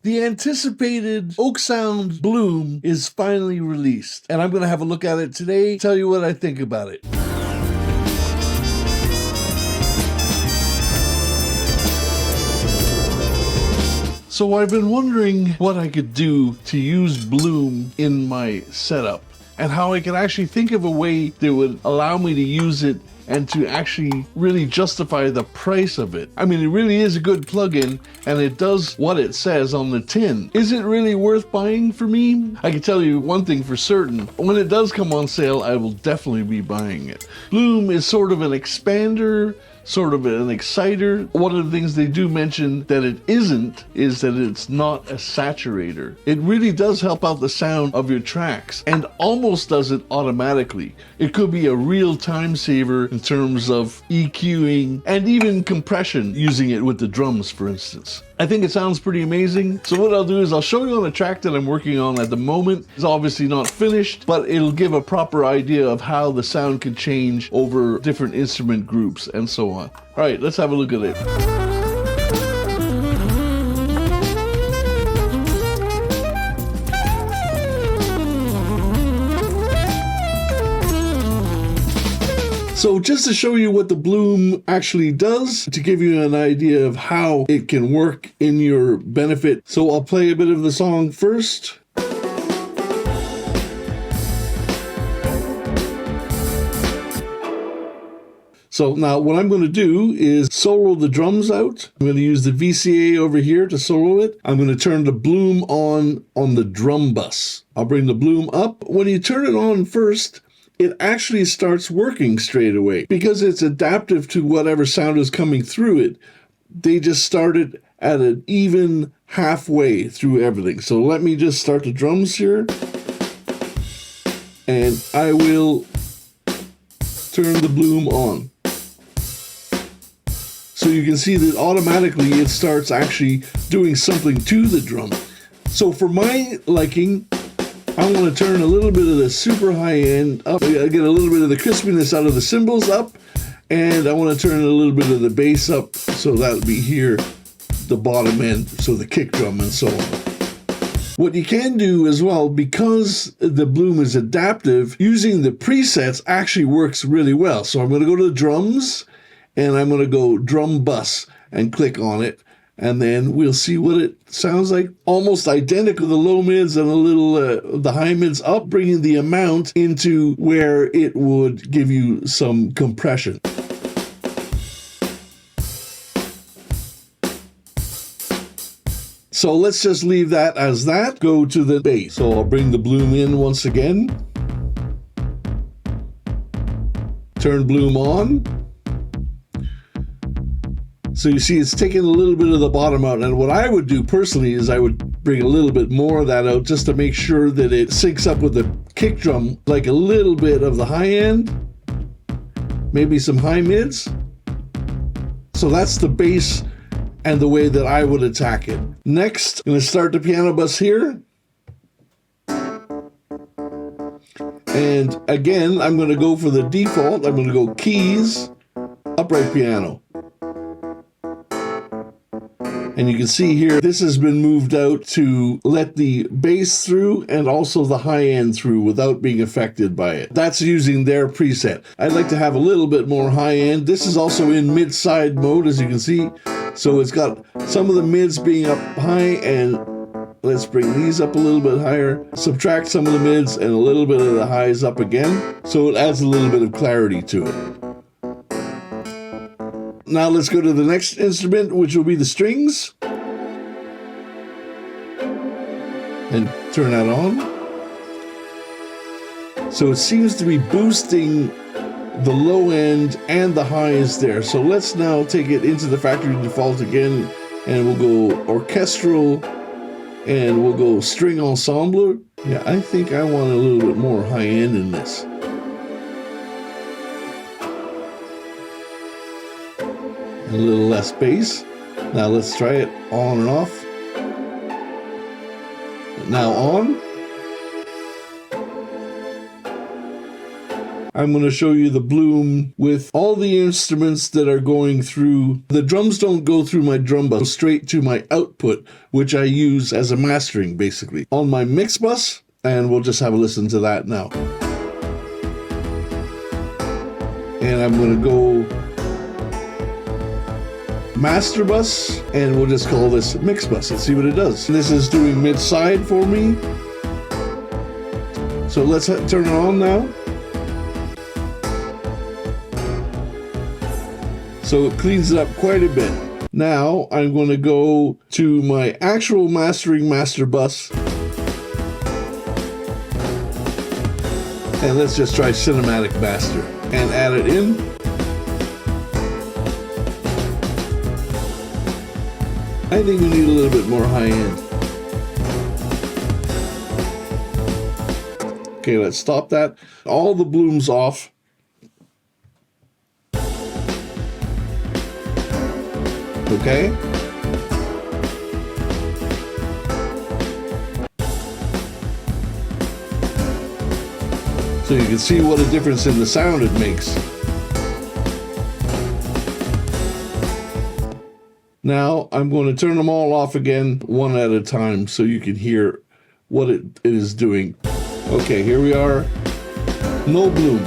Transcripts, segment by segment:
The anticipated Oeksound Bloom is finally released, and I'm going to have a look at it today, tell you what I think about it. So I've been wondering what I could do to use Bloom in my setup, and how I could actually think of a way that would allow me to use it and to actually really justify the price of it. I mean, it really is a good plugin, and it does what it says on the tin. Is it really worth buying for me? I can tell you one thing for certain. When it does come on sale, I will definitely be buying it. Bloom is sort of an expander, sort of an exciter. One of the things they do mention that it isn't is that it's not a saturator. It really does help out the sound of your tracks and almost does it automatically. It could be a real time saver in terms of EQing and even compression using it with the drums, for instance. I think it sounds pretty amazing. So what I'll do is I'll show you on a track that I'm working on at the moment. It's obviously not finished, but it'll give a proper idea of how the sound can change over different instrument groups and so on. All right, let's have a look at it. So just to show you what the Bloom actually does, to give you an idea of how it can work in your benefit. So I'll play a bit of the song first. So now what I'm going to do is solo the drums out. I'm going to use the VCA over here to solo it. I'm going to turn the Bloom on the drum bus. I'll bring the Bloom up. When you turn it on first, it actually starts working straight away. Because it's adaptive to whatever sound is coming through it, they just started at an even halfway through everything. So let me just start the drums here. And I will turn the Bloom on. So you can see that automatically it starts actually doing something to the drum. So for my liking, I want to turn a little bit of the super high end up. I get a little bit of the crispiness out of the cymbals up, and I want to turn a little bit of the bass up, so that'll be here, the bottom end, so the kick drum and so on. What you can do as well, because the Bloom is adaptive, using the presets actually works really well. So I'm going to go to the drums, and I'm going to go drum bus and click on it. And then we'll see what it sounds like. Almost identical, the low mids and a little the high mids up, bringing the amount into where it would give you some compression. So let's just leave that as that. Go to the bass. So I'll bring the Bloom in once again. Turn Bloom on. So you see it's taking a little bit of the bottom out, and what I would do personally is I would bring a little bit more of that out just to make sure that it syncs up with the kick drum, like a little bit of the high end, maybe some high mids. So that's the bass and the way that I would attack it. Next, I'm going to start the piano bus here. And again, I'm going to go for the default. I'm going to go keys, upright piano. And you can see here, this has been moved out to let the bass through and also the high end through without being affected by it. That's using their preset. I'd like to have a little bit more high end. This is also in mid-side mode, as you can see. So it's got some of the mids being up high, and let's bring these up a little bit higher. Subtract some of the mids and a little bit of the highs up again. So it adds a little bit of clarity to it. Now let's go to the next instrument, which will be the strings. And turn that on. So it seems to be boosting the low end and the highs there. So let's now take it into the factory default again, and we'll go orchestral, and we'll go string ensemble. Yeah, I think I want a little bit more high end in this. A little less bass. Now let's try it on and off. Now on. I'm going to show you the Bloom with all the instruments that are going through. The drums don't go through my drum bus, straight to my output, which I use as a mastering, basically, on my mix bus, and we'll just have a listen to that now. And I'm going to go master bus, and we'll just call this mix bus and see what it does. This is doing mid-side for me. So let's turn it on now. So it cleans it up quite a bit. Now I'm going to go to my actual mastering master bus. And let's just try cinematic master and add it in. I think we need a little bit more high end. Okay, let's stop that. All the Blooms off. Okay. So you can see what a difference in the sound it makes. Now I'm going to turn them all off again, one at a time, so you can hear what it is doing. Okay, here we are. No Bloom.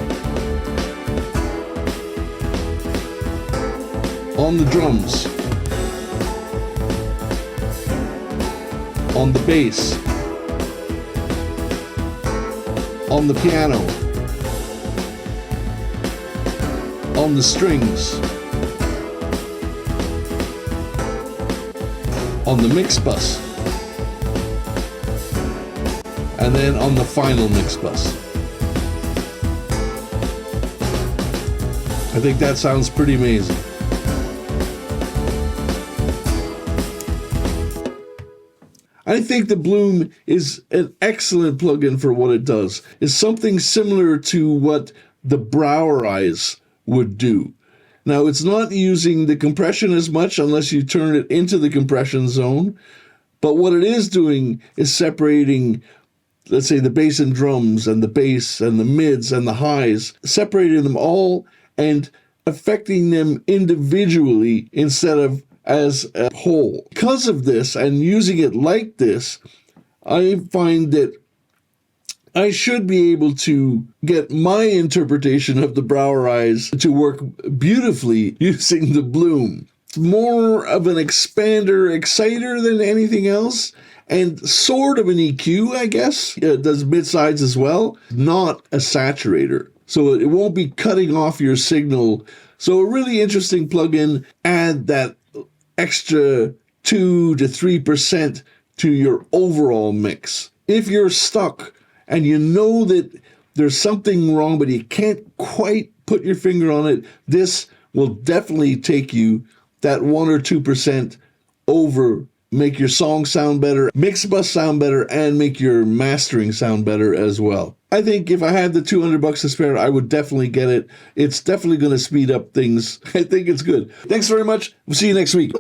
On the drums. On the bass. On the piano. On the strings. On the mix bus. And then on the final mix bus. I think that sounds pretty amazing. I think the Bloom is an excellent plugin for what it does. It's something similar to what the Browerize would do. Now, it's not using the compression as much unless you turn it into the compression zone, but what it is doing is separating, let's say, the bass and drums and the bass and the mids and the highs, separating them all and affecting them individually instead of as a whole. Because of this and using it like this, I find that I should be able to get my interpretation of the Browerize to work beautifully using the Bloom. It's more of an expander, exciter than anything else, and sort of an EQ, I guess. It does mid-sides as well, not a saturator. So it won't be cutting off your signal. So a really interesting plugin. Add that extra 2 to 3% to your overall mix. If you're stuck and you know that there's something wrong, but you can't quite put your finger on it, this will definitely take you that 1 or 2% over, make your song sound better, mix bus sound better, and make your mastering sound better as well. I think if I had the $200 to spare, I would definitely get it. It's definitely going to speed up things. I think it's good. Thanks very much. We'll see you next week.